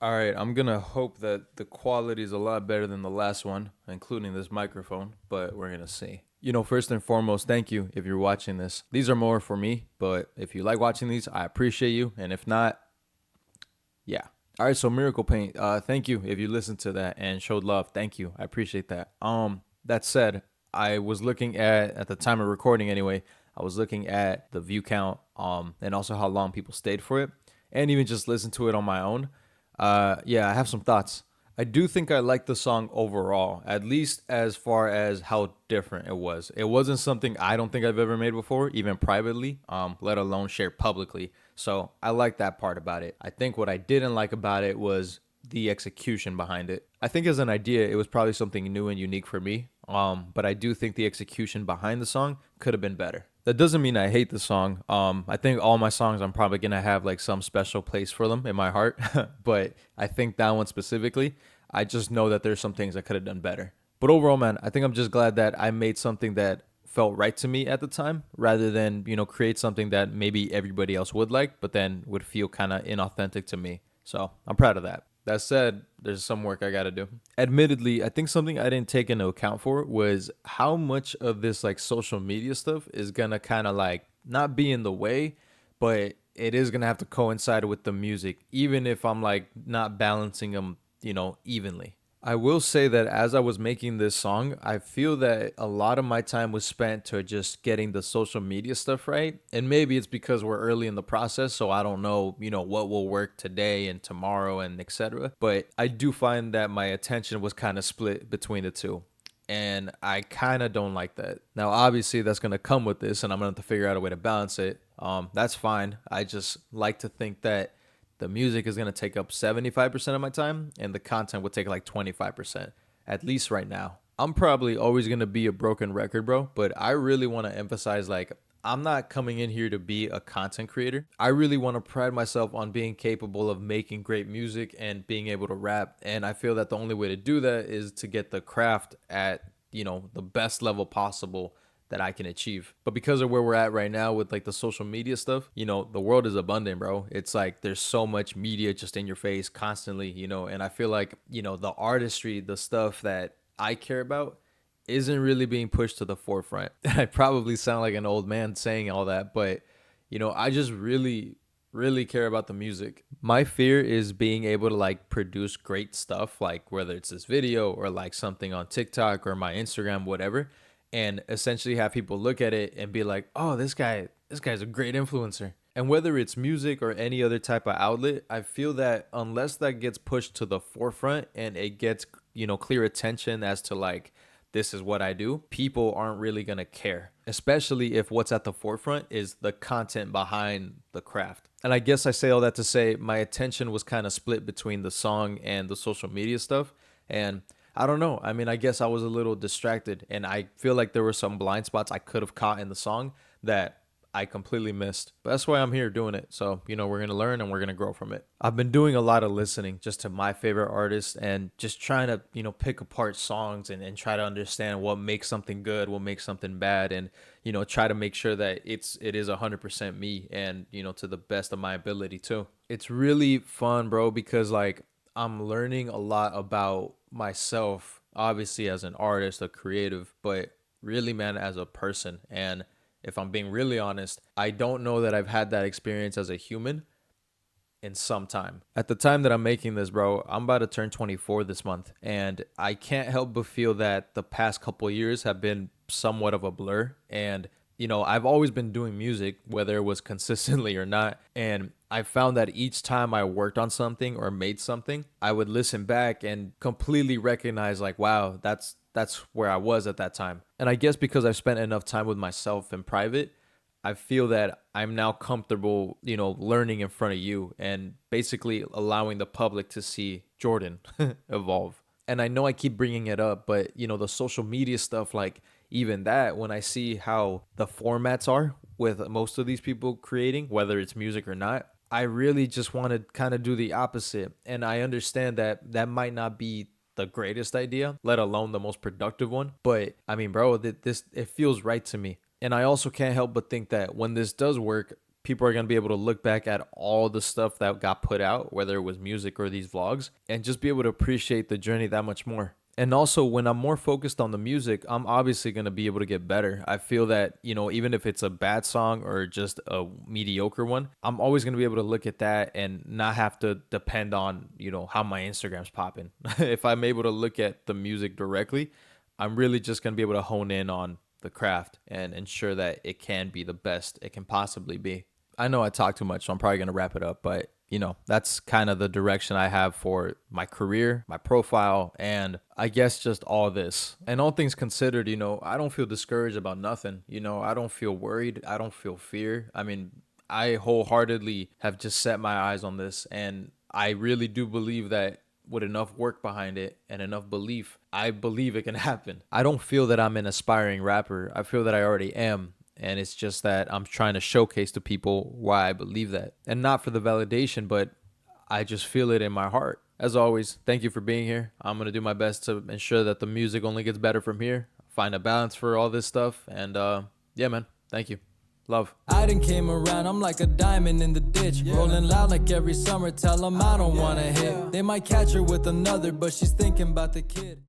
All right, I'm gonna hope that the quality is a lot better than the last one, including this microphone, but we're gonna see. First and foremost, thank you if you're watching this. These are more for me, but if you like watching these, I appreciate you. And if not, yeah. All right, so Miracle Paint, thank you if you listened to that and showed love. Thank you. I appreciate that. That said, I was looking at the time of recording anyway, I was looking at the view count, and also how long people stayed for it, and even just listened to it on my own. Yeah, I have some thoughts. I do think I like the song overall, at least as far as how different it was. It wasn't something I don't think I've ever made before, even privately, let alone shared publicly. So I like that part about it. I think what I didn't like about it was the execution behind it. I think as an idea, it was probably something new and unique for me. But I do think the execution behind the song could have been better. That doesn't mean I hate the song. I think all my songs I'm probably gonna have like some special place for them in my heart. But I think that one specifically, I just know that there's some things I could have done better. But overall, man, I think I'm just glad that I made something that felt right to me at the time rather than, create something that maybe everybody else would like, but then would feel kind of inauthentic to me. So I'm proud of that. That said, there's some work I got to do. Admittedly, I think something I didn't take into account for was how much of this like social media stuff is going to kind of like not be in the way, but it is going to have to coincide with the music, even if I'm like not balancing them, evenly. I will say that as I was making this song, I feel that a lot of my time was spent to just getting the social media stuff right. And maybe it's because we're early in the process, so I don't know, what will work today and tomorrow and etc. But I do find that my attention was kind of split between the two. And I kind of don't like that. Now, obviously, that's going to come with this, and I'm going to have to figure out a way to balance it. That's fine. I just like to think that the music is going to take up 75% of my time and the content will take like 25%, at least right now. I'm probably always going to be a broken record, bro, but I really want to emphasize like, I'm not coming in here to be a content creator. I really want to pride myself on being capable of making great music and being able to rap. And I feel that the only way to do that is to get the craft at, the best level possible that I can achieve. But because of where we're at right now with like the social media stuff, the world is abundant, bro. It's like there's so much media just in your face constantly, and I feel like, the artistry, the stuff that I care about isn't really being pushed to the forefront. I probably sound like an old man saying all that, but I just really care about the music. My fear is being able to like produce great stuff, like whether it's this video or like something on TikTok or my Instagram, whatever, and essentially have people look at it and be like, "Oh, this guy's a great influencer." And whether it's music or any other type of outlet, I feel that unless that gets pushed to the forefront and it gets, clear attention as to like this is what I do, people aren't really going to care, especially if what's at the forefront is the content behind the craft. And I guess I say all that to say my attention was kind of split between the song and the social media stuff. And I don't know. I mean, I guess I was a little distracted and I feel like there were some blind spots I could have caught in the song that I completely missed. But that's why I'm here doing it. So, we're going to learn and we're going to grow from it. I've been doing a lot of listening just to my favorite artists and just trying to, pick apart songs and try to understand what makes something good, what makes something bad, and, try to make sure that it is 100% me and, to the best of my ability too. It's really fun, bro, because like I'm learning a lot about myself, obviously as an artist, a creative, but really, man, as a person. And if I'm being really honest, I don't know that I've had that experience as a human in some time. At the time that I'm making this, bro, I'm about to turn 24 this month, and I can't help but feel that the past couple years have been somewhat of a blur. And I've always been doing music, whether it was consistently or not. And I found that each time I worked on something or made something, I would listen back and completely recognize like, wow, that's where I was at that time. And I guess because I've spent enough time with myself in private, I feel that I'm now comfortable, learning in front of you and basically allowing the public to see Jourdn evolve. And I know I keep bringing it up, but the social media stuff, like even that, when I see how the formats are with most of these people creating, whether it's music or not, I really just want to kind of do the opposite. And I understand that that might not be the greatest idea, let alone the most productive one. But I mean, bro, this it feels right to me. And I also can't help but think that when this does work, people are going to be able to look back at all the stuff that got put out, whether it was music or these vlogs, and just be able to appreciate the journey that much more. And also, when I'm more focused on the music, I'm obviously going to be able to get better. I feel that, even if it's a bad song or just a mediocre one, I'm always going to be able to look at that and not have to depend on, how my Instagram's popping. If I'm able to look at the music directly, I'm really just going to be able to hone in on the craft and ensure that it can be the best it can possibly be. I know I talk too much, so I'm probably going to wrap it up, but that's kind of the direction I have for my career, my profile, and I guess just all this. And all things considered, I don't feel discouraged about nothing. I don't feel worried. I don't feel fear. I mean, I wholeheartedly have just set my eyes on this, and I really do believe that with enough work behind it and enough belief, I believe it can happen. I don't feel that I'm an aspiring rapper. I feel that I already am. And it's just that I'm trying to showcase to people why I believe that. And not for the validation, but I just feel it in my heart. As always, thank you for being here. I'm going to do my best to ensure that the music only gets better from here. Find a balance for all this stuff. And yeah, man, thank you. Love. I done came around, I'm like a diamond in the ditch. Rolling loud like every summer, tell them I don't wanna hit. They might catch her with another, but she's thinking about the kid.